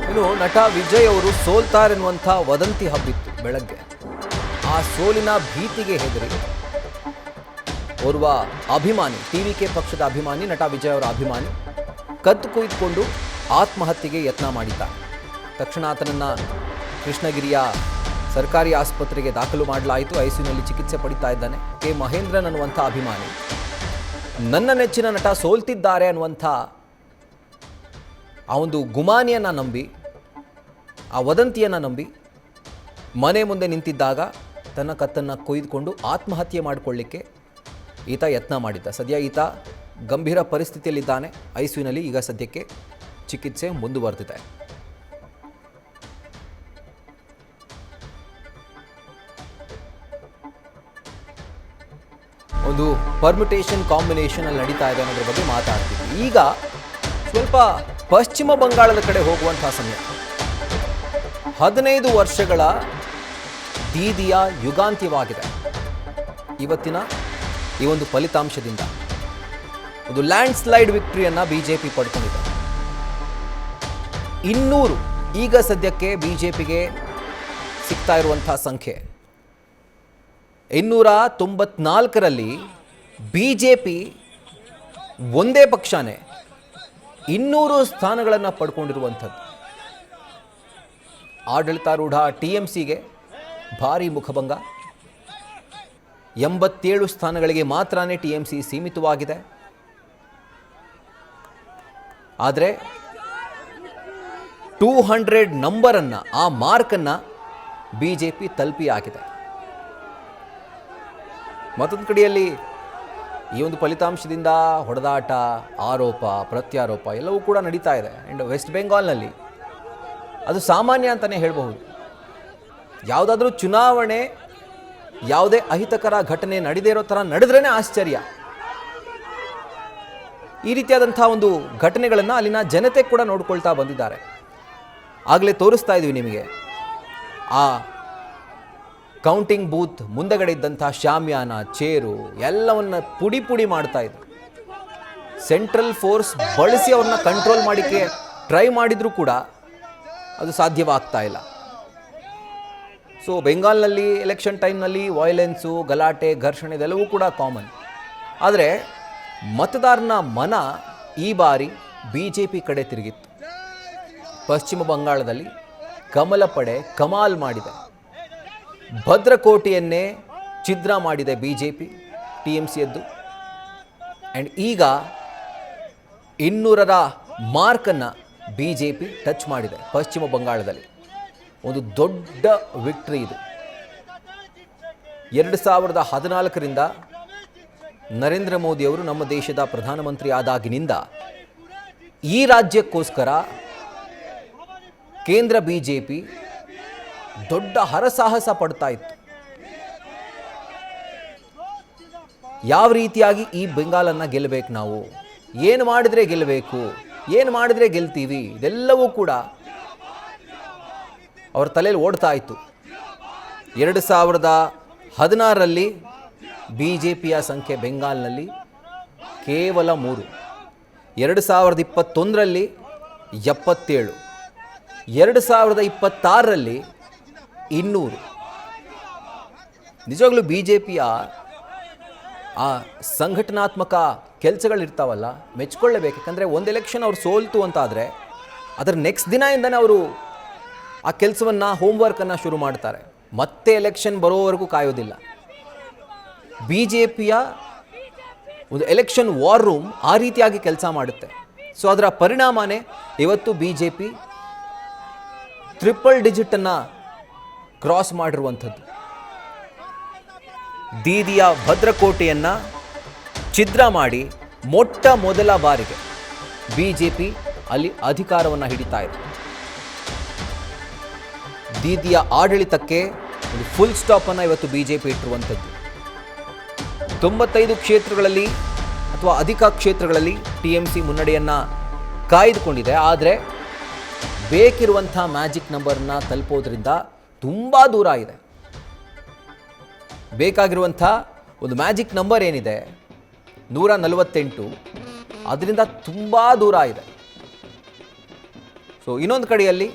ಇನ್ನು ನಟ ವಿಜಯ್ ಅವರು ಸೋಲ್ತಾರೆನ್ನುವಂಥ ವದಂತಿ ಹಬ್ಬಿತ್ತು ಬೆಳಗ್ಗೆ. ಆ ಸೋಲಿನ ಭೀತಿಗೆ ಹೆದರಿ ಓರ್ವ ಅಭಿಮಾನಿ, ಟಿವಿಕೆ ಪಕ್ಷದ ಅಭಿಮಾನಿ, ನಟ ವಿಜಯ್ ಅವರ ಅಭಿಮಾನಿ ಕತ್ತು ಕುಯ್ದುಕೊಂಡು ಆತ್ಮಹತ್ಯೆಗೆ ಯತ್ನ ಮಾಡಿದ್ದ. ತಕ್ಷಣ ಆತನನ್ನು ಕೃಷ್ಣಗಿರಿಯ ಸರ್ಕಾರಿ ಆಸ್ಪತ್ರೆಗೆ ದಾಖಲು ಮಾಡಲಾಯಿತು. ಐಸಿಯುನಲ್ಲಿ ಚಿಕಿತ್ಸೆ ಪಡಿತಾ ಇದ್ದಾನೆ. ಕೆ ಮಹೇಂದ್ರನ್ ಅನ್ನುವಂಥ ಅಭಿಮಾನಿ ನನ್ನ ನೆಚ್ಚಿನ ನಟ ಸೋಲ್ತಿದ್ದಾರೆ ಅನ್ನುವಂಥ ಆ ಒಂದು ಗುಮಾನಿಯನ್ನು ನಂಬಿ, ಆ ವದಂತಿಯನ್ನು ನಂಬಿ ಮನೆ ಮುಂದೆ ನಿಂತಿದ್ದಾಗ ತನ್ನ ಕತ್ತನ್ನು ಕೊಯ್ದುಕೊಂಡು ಆತ್ಮಹತ್ಯೆ ಮಾಡಿಕೊಳ್ಳಿಕ್ಕೆ ಈತ ಯತ್ನ ಮಾಡಿದ್ದ. ಸದ್ಯ ಈತ ಗಂಭೀರ ಪರಿಸ್ಥಿತಿಯಲ್ಲಿದ್ದಾನೆ. ಐಸಿಯುನಲ್ಲಿ ಈಗ ಸದ್ಯಕ್ಕೆ ಚಿಕಿತ್ಸೆ ಮುಂದುವರೆದಿದೆ. ಒಂದು ಪರ್ಮಿಟೇಷನ್ ಕಾಂಬಿನೇಷನ್ ಅಲ್ಲಿ ನಡೀತಾ ಇದೆ ಅನ್ನೋದ್ರ ಬಗ್ಗೆ ಮಾತಾಡ್ತೀವಿ. ಈಗ ಸ್ವಲ್ಪ ಪಶ್ಚಿಮ ಬಂಗಾಳದ ಕಡೆ ಹೋಗುವಂತಹ ಸಮಯ. 15 ವರ್ಷಗಳ ದೀದಿಯ ಯುಗಾಂತ್ಯವಾಗಿದೆ ಇವತ್ತಿನ ಈ ಒಂದು ಫಲಿತಾಂಶದಿಂದ. ಒಂದು ಲ್ಯಾಂಡ್ ಸ್ಲೈಡ್ ವಿಕ್ಟರಿಯನ್ನು ಬಿಜೆಪಿ ಪಡ್ಕೊಂಡಿದೆ. 200 ಈಗ ಸದ್ಯಕ್ಕೆ ಬಿಜೆಪಿಗೆ ಸಿಗ್ತಾ ಇರುವಂತಹ ಸಂಖ್ಯೆ. 294ರಲ್ಲಿ ಬಿಜೆಪಿ ಒಂದೇ ಪಕ್ಷನೇ 200 ಸ್ಥಾನಗಳನ್ನು ಪಡ್ಕೊಂಡಿರುವಂಥದ್ದು. ಆಡಳಿತಾರೂಢ ಟಿಎಂಸಿಗೆ ಭಾರೀ ಮುಖಭಂಗ. 87 ಸ್ಥಾನಗಳಿಗೆ ಮಾತ್ರನೇ ಟಿಎಂಸಿ ಸೀಮಿತವಾಗಿದೆ. ಆದರೆ 200 ನಂಬರನ್ನು, ಆ ಮಾರ್ಕನ್ನು ಬಿಜೆಪಿ ತಲುಪಿಯಾಗಿದೆ. ಮತ್ತೊಂದು ಕಡೆಯಲ್ಲಿ ಈ ಒಂದು ಫಲಿತಾಂಶದಿಂದ ಹೊಡೆದಾಟ, ಆರೋಪ ಪ್ರತ್ಯಾರೋಪ ಎಲ್ಲವೂ ಕೂಡ ನಡೀತಾ ಇದೆ. ಆ್ಯಂಡ್ ವೆಸ್ಟ್ ಬೆಂಗಾಲ್ನಲ್ಲಿ ಅದು ಸಾಮಾನ್ಯ ಅಂತಲೇ ಹೇಳಬಹುದು. ಯಾವುದಾದ್ರೂ ಚುನಾವಣೆ, ಯಾವುದೇ ಅಹಿತಕರ ಘಟನೆ ನಡೆದೇ ಇರೋ ಥರ ನಡೆದ್ರೇ ಆಶ್ಚರ್ಯ. ಈ ರೀತಿಯಾದಂಥ ಒಂದು ಘಟನೆಗಳನ್ನು ಅಲ್ಲಿನ ಜನತೆ ಕೂಡ ನೋಡ್ಕೊಳ್ತಾ ಬಂದಿದ್ದಾರೆ. ಆಗಲೇ ತೋರಿಸ್ತಾ ಇದ್ವಿ ನಿಮಗೆ. ಆ ಕೌಂಟಿಂಗ್ ಬೂತ್ ಮುಂದಗಡೆ ಇದ್ದಂಥ ಶಾಮ್ಯಾನ, ಚೇರು ಎಲ್ಲವನ್ನ ಪುಡಿ ಪುಡಿ ಮಾಡ್ತಾ ಇದ್ರು. ಸೆಂಟ್ರಲ್ ಫೋರ್ಸ್ ಬಳಸಿ ಅವ್ರನ್ನ ಕಂಟ್ರೋಲ್ ಮಾಡಿಕೆ ಟ್ರೈ ಮಾಡಿದರೂ ಕೂಡ ಅದು ಸಾಧ್ಯವಾಗ್ತಾ ಇಲ್ಲ. ಸೊ ಬೆಂಗಾಲ್ನಲ್ಲಿ ಎಲೆಕ್ಷನ್ ಟೈಮ್ನಲ್ಲಿ ವೈಲೆನ್ಸು, ಗಲಾಟೆ, ಘರ್ಷಣೆ ಇದೆಲ್ಲವೂ ಕೂಡ ಕಾಮನ್. ಆದರೆ ಮತದಾರನ ಮನ ಈ ಬಾರಿ ಬಿಜೆಪಿ ಕಡೆ ತಿರುಗಿತ್ತು. ಪಶ್ಚಿಮ ಬಂಗಾಳದಲ್ಲಿ ಕಮಲ ಪಡೆ ಕಮಾಲ್ ಮಾಡಿದೆ. ಭದ್ರಕೋಟೆಯನ್ನೇ ಛಿದ್ರ ಮಾಡಿದೆ ಬಿಜೆಪಿ, ಟಿಎಂಸಿಯದ್ದು. ಆ್ಯಂಡ್ ಈಗ 200ರ ಮಾರ್ಕನ್ನು ಬಿಜೆಪಿ ಟಚ್ ಮಾಡಿದೆ ಪಶ್ಚಿಮ ಬಂಗಾಳದಲ್ಲಿ. ಒಂದು ದೊಡ್ಡ ವಿಕ್ಟ್ರಿ ಇದು. 2014ರಿಂದ ನರೇಂದ್ರ ಮೋದಿಯವರು ನಮ್ಮ ದೇಶದ ಪ್ರಧಾನಮಂತ್ರಿ ಆದಾಗಿನಿಂದ ಈ ರಾಜ್ಯಕ್ಕೋಸ್ಕರ ಕೇಂದ್ರ ಬಿಜೆಪಿ ದೊಡ್ಡ ಹರಸಾಹಸ ಪಡ್ತಾ ಇತ್ತು. ಯಾವ ರೀತಿಯಾಗಿ ಈ ಬೆಂಗಾಲನ್ನು ಗೆಲ್ಲಬೇಕು, ನಾವು ಏನು ಮಾಡಿದರೆ ಗೆಲ್ಲಬೇಕು, ಏನು ಮಾಡಿದರೆ ಗೆಲ್ತೀವಿ, ಇದೆಲ್ಲವೂ ಕೂಡ ಅವ್ರ ತಲೆಯಲ್ಲಿ ಓಡ್ತಾ ಇತ್ತು. 2016ರಲ್ಲಿ ಬಿಜೆಪಿಯ ಸಂಖ್ಯೆ ಬೆಂಗಾಲ್ನಲ್ಲಿ ಕೇವಲ 3, 2021ರಲ್ಲಿ 77, 2026ರಲ್ಲಿ 200. ನಿಜವಾಗ್ಲೂ ಬಿಜೆಪಿಯ ಆ ಸಂಘಟನಾತ್ಮಕ ಕೆಲಸಗಳಿರ್ತಾವಲ್ಲ, ಮೆಚ್ಕೊಳ್ಳೇಬೇಕು. ಯಾಕಂದರೆ ಒಂದು ಎಲೆಕ್ಷನ್ ಅವ್ರು ಸೋಲ್ತು ಅಂತಾದರೆ ಅದರ ನೆಕ್ಸ್ಟ್ ದಿನದಿಂದನೇ ಅವರು ಆ ಕೆಲಸವನ್ನು, ಹೋಮ್ವರ್ಕನ್ನು ಶುರು ಮಾಡ್ತಾರೆ. ಮತ್ತೆ ಎಲೆಕ್ಷನ್ ಬರೋವರೆಗೂ ಕಾಯೋದಿಲ್ಲ. ಬಿಜೆಪಿಯ ಒಂದು ಎಲೆಕ್ಷನ್ ವಾರ್ ರೂಮ್ ಆ ರೀತಿಯಾಗಿ ಕೆಲಸ ಮಾಡುತ್ತೆ. ಸೊ ಅದರ ಪರಿಣಾಮನೇ ಇವತ್ತು ಬಿಜೆಪಿ ಟ್ರಿಪಲ್ ಡಿಜಿಟನ್ನು ಕ್ರಾಸ್ ಮಾಡಿರುವಂಥದ್ದು. ದೀದಿಯ ಭದ್ರಕೋಟೆಯನ್ನು ಛಿದ್ರ ಮಾಡಿ ಮೊಟ್ಟ ಮೊದಲ ಬಾರಿಗೆ ಬಿಜೆಪಿ ಅಲ್ಲಿ ಅಧಿಕಾರವನ್ನು ಹಿಡಿತಾ ಇದೆ. ದೀದಿಯ ಆಡಳಿತಕ್ಕೆ ಒಂದು ಫುಲ್ ಸ್ಟಾಪನ್ನು ಇವತ್ತು ಬಿಜೆಪಿ ಇಟ್ಟಿರುವಂಥದ್ದು. 95 ಕ್ಷೇತ್ರಗಳಲ್ಲಿ ಅಥವಾ ಅಧಿಕ ಕ್ಷೇತ್ರಗಳಲ್ಲಿ ಟಿಎಂಸಿ ಮುನ್ನಡೆಯನ್ನು ಕಾಯ್ದುಕೊಂಡಿದೆ. ಆದರೆ ಬೇಕಿರುವಂಥ ಮ್ಯಾಜಿಕ್ ನಂಬರ್ನ ತಲುಪೋದ್ರಿಂದ ತುಂಬ ದೂರ ಇದೆ. ಬೇಕಾಗಿರುವಂಥ ಒಂದು ಮ್ಯಾಜಿಕ್ ನಂಬರ್ ಏನಿದೆ 148, ಅದರಿಂದ ತುಂಬ ದೂರ ಇದೆ. ಸೊ ಇನ್ನೊಂದು ಕಡೆಯಲ್ಲಿ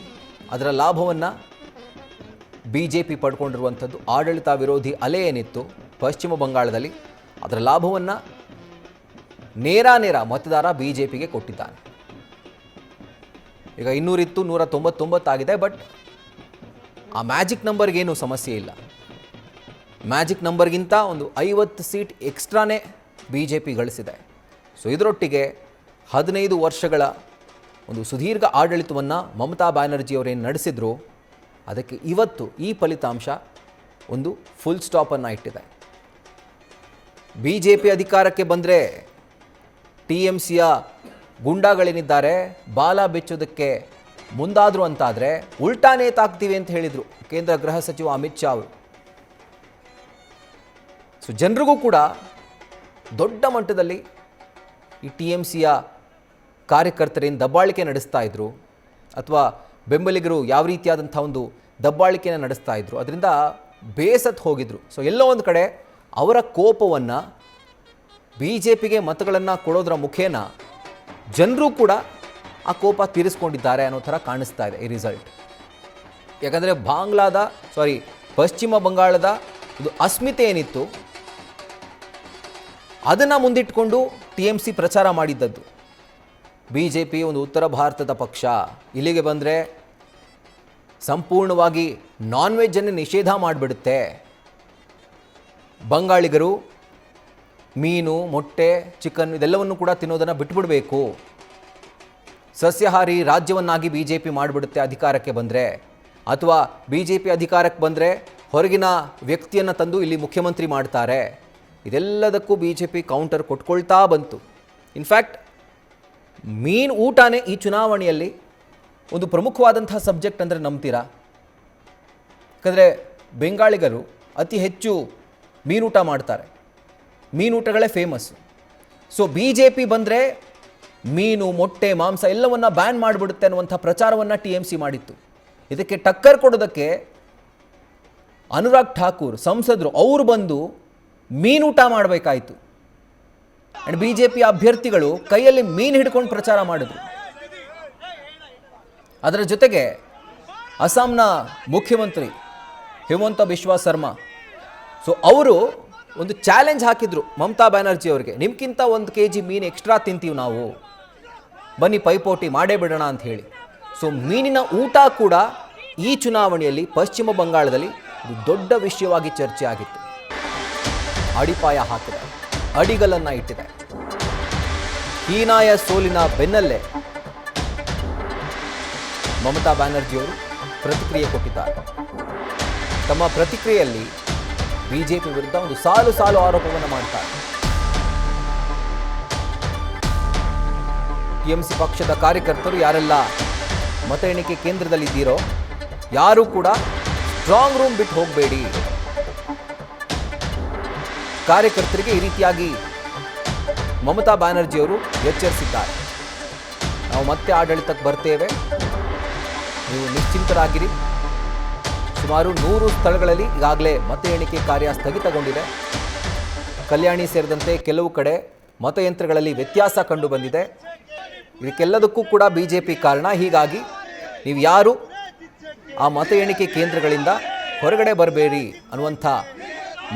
ಅದರ ಲಾಭವನ್ನು BJP ಪಡ್ಕೊಂಡಿರುವಂಥದ್ದು ಆಡಳಿತ ವಿರೋಧಿ ಅಲೆ ಏನಿತ್ತು ಪಶ್ಚಿಮ ಬಂಗಾಳದಲ್ಲಿ, ಅದರ ಲಾಭವನ್ನು ನೇರ ಮತದಾರ BJPಗೆ ಕೊಟ್ಟಿದ್ದಾನೆ. ಈಗ 200 ಇತ್ತು, 199 ಆಗಿದೆ. ಬಟ್ ಆ ಮ್ಯಾಜಿಕ್ ನಂಬರ್ಗೇನು ಸಮಸ್ಯೆ ಇಲ್ಲ. ಮ್ಯಾಜಿಕ್ ನಂಬರ್ಗಿಂತ ಒಂದು 50 ಸೀಟ್ ಎಕ್ಸ್ಟ್ರಾನೇ BJP ಗಳಿಸಿದೆ. ಸೊ ಇದರೊಟ್ಟಿಗೆ 15 ವರ್ಷಗಳ ಒಂದು ಸುದೀರ್ಘ ಆಡಳಿತವನ್ನು ಮಮತಾ ಬ್ಯಾನರ್ಜಿಯವರೇನು ನಡೆಸಿದ್ರು, ಅದಕ್ಕೆ ಇವತ್ತು ಈ ಫಲಿತಾಂಶ ಒಂದು ಫುಲ್ ಸ್ಟಾಪನ್ನು ಇಟ್ಟಿದೆ. BJP ಅಧಿಕಾರಕ್ಕೆ ಬಂದರೆ TMCಯ ಗುಂಡಾಗಳೇನಿದ್ದಾರೆ ಬಾಲ ಬೆಚ್ಚೋದಕ್ಕೆ ಮುಂದಾದರು ಅಂತಾದರೆ ಉಲ್ಟಾ ನೇತಾಕ್ತೀವಿ ಅಂತ ಹೇಳಿದರು ಕೇಂದ್ರ ಗೃಹ ಸಚಿವ ಅಮಿತ್ ಶಾ ಅವರು. ಸೊ ಜನರಿಗೂ ಕೂಡ ದೊಡ್ಡ ಮಟ್ಟದಲ್ಲಿ ಈ TMCಯ ಕಾರ್ಯಕರ್ತರೇನು ದಬ್ಬಾಳಿಕೆ ನಡೆಸ್ತಾ ಇದ್ರು ಅಥವಾ ಬೆಂಬಲಿಗರು ಯಾವ ರೀತಿಯಾದಂಥ ಒಂದು ದಬ್ಬಾಳಿಕೆಯನ್ನು ನಡೆಸ್ತಾ ಇದ್ರು, ಅದರಿಂದ ಬೇಸತ್ತು ಹೋಗಿದ್ರು. ಸೊ ಎಲ್ಲೋ ಒಂದು ಕಡೆ ಅವರ ಕೋಪವನ್ನು BJPಗೆ ಮತಗಳನ್ನು ಕೊಡೋದರ ಮುಖೇನ ಜನರು ಕೂಡ ಆ ಕೋಪ ತೀರಿಸ್ಕೊಂಡಿದ್ದಾರೆ ಅನ್ನೋ ಥರ ಕಾಣಿಸ್ತಾ ಇದೆ ಈ ರಿಸಲ್ಟ್. ಯಾಕಂದರೆ ಪಶ್ಚಿಮ ಬಂಗಾಳದ ಇದು ಅಸ್ಮಿತೆ ಏನಿತ್ತು ಅದನ್ನು ಮುಂದಿಟ್ಕೊಂಡು TMC ಪ್ರಚಾರ ಮಾಡಿದ್ದದ್ದು. BJP ಒಂದು ಉತ್ತರ ಭಾರತದ ಪಕ್ಷ, ಇಲ್ಲಿಗೆ ಬಂದರೆ ಸಂಪೂರ್ಣವಾಗಿ ನಾನ್ ವೆಜ್ಜನ್ನು ನಿಷೇಧ ಮಾಡಿಬಿಡುತ್ತೆ, ಬಂಗಾಳಿಗರು ಮೀನು, ಮೊಟ್ಟೆ, ಚಿಕನ್ ಇದೆಲ್ಲವನ್ನು ಕೂಡ ತಿನ್ನೋದನ್ನು ಬಿಟ್ಬಿಡಬೇಕು, ಸಸ್ಯಾಹಾರಿ ರಾಜ್ಯವನ್ನಾಗಿ BJP ಮಾಡಿಬಿಡುತ್ತೆ ಅಧಿಕಾರಕ್ಕೆ ಬಂದರೆ, ಅಥವಾ BJP ಅಧಿಕಾರಕ್ಕೆ ಬಂದರೆ ಹೊರಗಿನ ವ್ಯಕ್ತಿಯನ್ನು ತಂದು ಇಲ್ಲಿ ಮುಖ್ಯಮಂತ್ರಿ ಮಾಡ್ತಾರೆ. ಇದೆಲ್ಲದಕ್ಕೂ BJP ಕೌಂಟರ್ ಕೊಟ್ಕೊಳ್ತಾ ಬಂತು. ಇನ್ಫ್ಯಾಕ್ಟ್ ಮೀನು ಊಟನೇ ಈ ಚುನಾವಣೆಯಲ್ಲಿ ಒಂದು ಪ್ರಮುಖವಾದಂಥ ಸಬ್ಜೆಕ್ಟ್ ಅಂದರೆ ನಂಬ್ತೀರಾ? ಯಾಕಂದರೆ ಬೆಂಗಾಳಿಗರು ಅತಿ ಹೆಚ್ಚು ಮೀನೂಟ ಮಾಡ್ತಾರೆ, ಮೀನೂಟಗಳೇ ಫೇಮಸ್ಸು. ಸೊ BJP ಬಂದರೆ ಮೀನು, ಮೊಟ್ಟೆ, ಮಾಂಸ ಎಲ್ಲವನ್ನು ಬ್ಯಾನ್ ಮಾಡಿಬಿಡುತ್ತೆ ಅನ್ನುವಂಥ ಪ್ರಚಾರವನ್ನು TMC ಮಾಡಿತ್ತು. ಇದಕ್ಕೆ ಟಕ್ಕರ್ ಕೊಡೋದಕ್ಕೆ ಅನುರಾಗ್ ಠಾಕೂರ್ ಸಂಸದರು ಅವರು ಬಂದು ಮೀನೂಟ ಮಾಡಬೇಕಾಯಿತು. ಆ್ಯಂಡ್ BJP ಅಭ್ಯರ್ಥಿಗಳು ಕೈಯಲ್ಲಿ ಮೀನು ಹಿಡ್ಕೊಂಡು ಪ್ರಚಾರ ಮಾಡಿದ್ರು. ಅದರ ಜೊತೆಗೆ ಅಸ್ಸಾಂನ ಮುಖ್ಯಮಂತ್ರಿ ಹಿಮಂತ ಬಿಶ್ವಾ ಶರ್ಮಾ, ಸೊ ಅವರು ಒಂದು ಚಾಲೆಂಜ್ ಹಾಕಿದ್ರು ಮಮತಾ ಬ್ಯಾನರ್ಜಿ ಅವರಿಗೆ, ನಿಮ್ಗಿಂತ 1 kg ಮೀನು ಎಕ್ಸ್ಟ್ರಾ ತಿಂತೀವಿ ನಾವು, ಬನ್ನಿ ಪೈಪೋಟಿ ಮಾಡೇ ಬಿಡೋಣ ಅಂತ ಹೇಳಿ. ಸೊ ಮೀನಿನ ಊಟ ಕೂಡ ಈ ಚುನಾವಣೆಯಲ್ಲಿ ಪಶ್ಚಿಮ ಬಂಗಾಳದಲ್ಲಿ ಒಂದು ದೊಡ್ಡ ವಿಷಯವಾಗಿ ಚರ್ಚೆ ಆಗಿತ್ತು. ಅಡಿಪಾಯ ಹಾಕಿದೆ, ಅಡಿಗಲನ್ನು ಇಟ್ಟಿದೆ. ಹೀನಾಯ ಸೋಲಿನ ಬೆನ್ನಲ್ಲೇ ಮಮತಾ ಬ್ಯಾನರ್ಜಿಯವರು ಪ್ರತಿಕ್ರಿಯೆ ಕೊಟ್ಟಿದ್ದಾರೆ. ತಮ್ಮ ಪ್ರತಿಕ್ರಿಯೆಯಲ್ಲಿ BJP ವಿರುದ್ಧ ಒಂದು ಸಾಲು ಆರೋಪವನ್ನು ಮಾಡ್ತಾರೆ. TMC ಪಕ್ಷದ ಕಾರ್ಯಕರ್ತರು ಯಾರೆಲ್ಲ ಮತ ಎಣಿಕೆ ಕೇಂದ್ರದಲ್ಲಿದ್ದೀರೋ ಯಾರೂ ಕೂಡ ಸ್ಟ್ರಾಂಗ್ ರೂಮ್ ಬಿಟ್ಟು ಹೋಗಬೇಡಿ. ಕಾರ್ಯಕರ್ತರಿಗೆ ಈ ರೀತಿಯಾಗಿ ಮಮತಾ ಬ್ಯಾನರ್ಜಿಯವರು ಎಚ್ಚರಿಸಿದ್ದಾರೆ. ನಾವು ಮತ್ತೆ ಆಡಳಿತಕ್ಕೆ ಬರ್ತೇವೆ, ನೀವು ನಿಶ್ಚಿಂತರಾಗಿರಿ. ಸುಮಾರು 100 ಸ್ಥಳಗಳಲ್ಲಿ ಈಗಾಗಲೇ ಮತ ಎಣಿಕೆ ಕಾರ್ಯ ಸ್ಥಗಿತಗೊಂಡಿದೆ. ಕಲ್ಯಾಣಿ ಸೇರಿದಂತೆ ಕೆಲವು ಕಡೆ ಮತಯಂತ್ರಗಳಲ್ಲಿ ವ್ಯತ್ಯಾಸ ಕಂಡು ಬಂದಿದೆ. ಇದಕ್ಕೆಲ್ಲದಕ್ಕೂ ಕೂಡ BJP ಕಾರಣ. ಹೀಗಾಗಿ ನೀವು ಯಾರು ಆ ಮತ ಎಣಿಕೆ ಕೇಂದ್ರಗಳಿಂದ ಹೊರಗಡೆ ಬರಬೇಡಿ ಅನ್ನುವಂಥ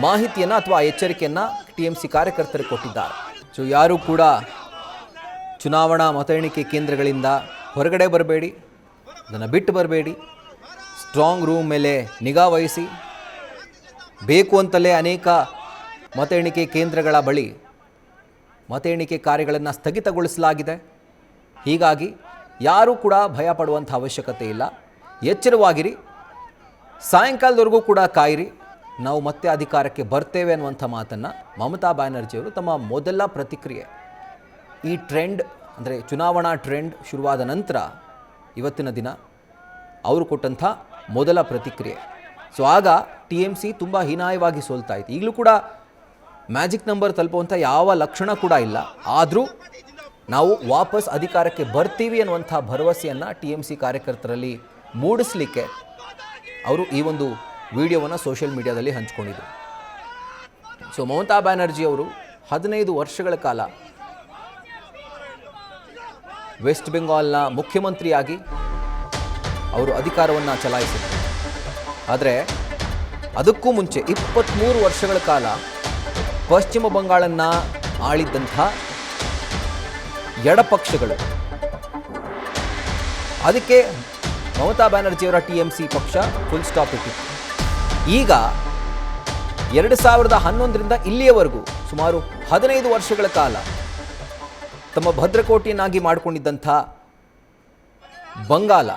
ಮಾಹಿತಿಯನ್ನು ಅಥವಾ ಎಚ್ಚರಿಕೆಯನ್ನು TMC ಕಾರ್ಯಕರ್ತರು ಕೊಟ್ಟಿದ್ದಾರೆ. ಸೊ ಯಾರೂ ಕೂಡ ಚುನಾವಣಾ ಮತ ಎಣಿಕೆ ಕೇಂದ್ರಗಳಿಂದ ಹೊರಗಡೆ ಬರಬೇಡಿ, ಅದನ್ನು ಬಿಟ್ಟು ಬರಬೇಡಿ, ಸ್ಟ್ರಾಂಗ್ ರೂಮ್ ಮೇಲೆ ನಿಗಾ ವಹಿಸಿ. ಬೇಕು ಅಂತಲೇ ಅನೇಕ ಮತ ಎಣಿಕೆ ಕೇಂದ್ರಗಳ ಬಳಿ ಮತ ಎಣಿಕೆ ಕಾರ್ಯಗಳನ್ನು ಸ್ಥಗಿತಗೊಳಿಸಲಾಗಿದೆ. ಹೀಗಾಗಿ ಯಾರೂ ಕೂಡ ಭಯ ಪಡುವಂಥ ಅವಶ್ಯಕತೆ ಇಲ್ಲ. ಎಚ್ಚರವಾಗಿರಿ, ಸಾಯಂಕಾಲದವರೆಗೂ ಕೂಡ ಕಾಯಿರಿ, ನಾವು ಮತ್ತೆ ಅಧಿಕಾರಕ್ಕೆ ಬರ್ತೇವೆ ಅನ್ನುವಂಥ ಮಾತನ್ನು ಮಮತಾ ಬ್ಯಾನರ್ಜಿಯವರು ತಮ್ಮ ಮೊದಲ ಪ್ರತಿಕ್ರಿಯೆ, ಈ ಟ್ರೆಂಡ್ ಅಂದರೆ ಚುನಾವಣಾ ಟ್ರೆಂಡ್ ಶುರುವಾದ ನಂತರ ಇವತ್ತಿನ ದಿನ ಅವರು ಕೊಟ್ಟಂಥ ಮೊದಲ ಪ್ರತಿಕ್ರಿಯೆ. ಸೊ ಆಗ TMC ತುಂಬ ಹೀನಾಯವಾಗಿ ಸೋಲ್ತಾ ಇತ್ತು. ಈಗಲೂ ಕೂಡ ಮ್ಯಾಜಿಕ್ ನಂಬರ್ ತಲುಪುವಂಥ ಯಾವ ಲಕ್ಷಣ ಕೂಡ ಇಲ್ಲ. ಆದರೂ ನಾವು ವಾಪಸ್ ಅಧಿಕಾರಕ್ಕೆ ಬರ್ತೀವಿ ಅನ್ನುವಂಥ ಭರವಸೆಯನ್ನು TMC ಕಾರ್ಯಕರ್ತರಲ್ಲಿ ಮೂಡಿಸಲಿಕ್ಕೆ ಅವರು ಈ ಒಂದು ವಿಡಿಯೋವನ್ನು ಸೋಷಿಯಲ್ ಮೀಡಿಯಾದಲ್ಲಿ ಹಂಚಿಕೊಂಡಿದ್ದರು. ಸೊ ಮಮತಾ ಬ್ಯಾನರ್ಜಿ ಅವರು 15 ವರ್ಷಗಳ ಕಾಲ ವೆಸ್ಟ್ ಬೆಂಗಾಲ್ನ ಮುಖ್ಯಮಂತ್ರಿಯಾಗಿ ಅವರು ಅಧಿಕಾರವನ್ನು ಚಲಾಯಿಸಿದರು. ಆದರೆ ಅದಕ್ಕೂ ಮುಂಚೆ 23 ವರ್ಷಗಳ ಕಾಲ ಪಶ್ಚಿಮ ಬಂಗಾಳನ್ನು ಆಳಿದ್ದಂಥ ಎಡಪಕ್ಷಗಳು, ಅದಕ್ಕೆ ಮಮತಾ ಬ್ಯಾನರ್ಜಿಯವರ TMC ಪಕ್ಷ ಫುಲ್ ಸ್ಟಾಪ್ ಇಟ್ಟಿತ್ತು. ಈಗ 2011ರಿಂದ ಇಲ್ಲಿಯವರೆಗೂ ಸುಮಾರು 15 ವರ್ಷಗಳ ಕಾಲ ತಮ್ಮ ಭದ್ರಕೋಟೆಯನ್ನಾಗಿ ಮಾಡಿಕೊಂಡಿದ್ದಂಥ ಬಂಗಾಲ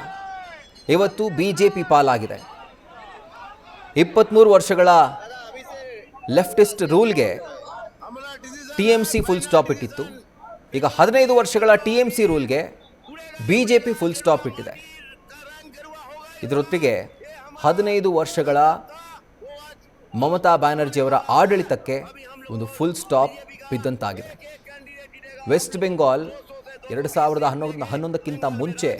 ಇವತ್ತು BJP ಪಾಲಾಗಿದೆ. 23 ವರ್ಷಗಳ ಲೆಫ್ಟಿಸ್ಟ್ ರೂಲ್ಗೆ TMC ಫುಲ್ ಸ್ಟಾಪ್ ಇಟ್ಟಿತ್ತು. ಈಗ 15 ವರ್ಷಗಳ TMC ರೂಲ್ಗೆ BJP ಫುಲ್ ಸ್ಟಾಪ್ ಇಟ್ಟಿದೆ. ಇದರೊತ್ತಿಗೆ 15 ವರ್ಷಗಳ ಮಮತಾ ಬ್ಯಾನರ್ಜಿಯವರ ಆಡಳಿತಕ್ಕೆ ಒಂದು ಫುಲ್ ಸ್ಟಾಪ್ ಬಿದ್ದಂತಾಗಿದೆ. ವೆಸ್ಟ್ ಬೆಂಗಾಲ್ 2011ಕ್ಕಿಂತ ಮುಂಚೆ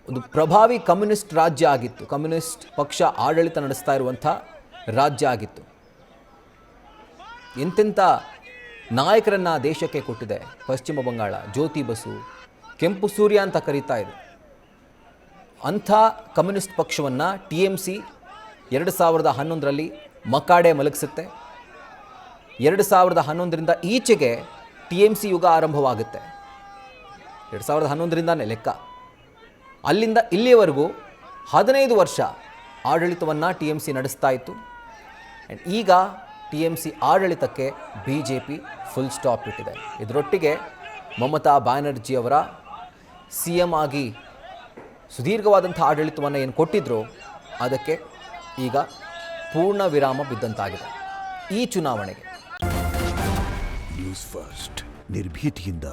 ಒಂದು ಪ್ರಭಾವಿ ಕಮ್ಯುನಿಸ್ಟ್ ರಾಜ್ಯ ಆಗಿತ್ತು. ಕಮ್ಯುನಿಸ್ಟ್ ಪಕ್ಷ ಆಡಳಿತ ನಡೆಸ್ತಾ ಇರುವಂಥ ರಾಜ್ಯ ಆಗಿತ್ತು. ಎಂತೆಂಥ ನಾಯಕರನ್ನ ದೇಶಕ್ಕೆ ಕೊಟ್ಟಿದೆ ಪಶ್ಚಿಮ ಬಂಗಾಳ. ಜ್ಯೋತಿ ಬಸು, ಕೆಂಪು ಸೂರ್ಯ ಅಂತ ಕರೀತಾ ಇದೆ. ಅಂಥ ಕಮ್ಯುನಿಸ್ಟ್ ಪಕ್ಷವನ್ನು TMC 2011ರಲ್ಲಿ ಮಕಾಡೆ ಮಲಗಿಸುತ್ತೆ. 2011ರಿಂದ ಈಚೆಗೆ TMC ಯುಗ ಆರಂಭವಾಗುತ್ತೆ. 2011ರಿಂದಾನೇ ಲೆಕ್ಕ. ಅಲ್ಲಿಂದ ಇಲ್ಲಿಯವರೆಗೂ 15 ವರ್ಷ ಆಡಳಿತವನ್ನು TMC ನಡೆಸ್ತಾ ಇತ್ತು. ಆ್ಯಂಡ್ ಈಗ TMC ಆಡಳಿತಕ್ಕೆ BJP ಫುಲ್ ಸ್ಟಾಪ್ ಇಟ್ಟಿದೆ. ಇದರೊಟ್ಟಿಗೆ ಮಮತಾ ಬ್ಯಾನರ್ಜಿಯವರ CM ಆಗಿ ಸುದೀರ್ಘವಾದಂಥ ಆಡಳಿತವನ್ನು ಏನು ಕೊಟ್ಟಿದ್ರು ಅದಕ್ಕೆ ಈಗ ಪೂರ್ಣ ವಿರಾಮ ಬಿದ್ದಂತಾಗಿದೆ ಈ ಚುನಾವಣೆಗೆ. ನ್ಯೂಸ್ ಫಸ್ಟ್ ನಿರ್ಭೀತಿಯಿಂದ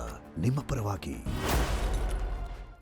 ನಿಮ್ಮ ಪರವಾಗಿ.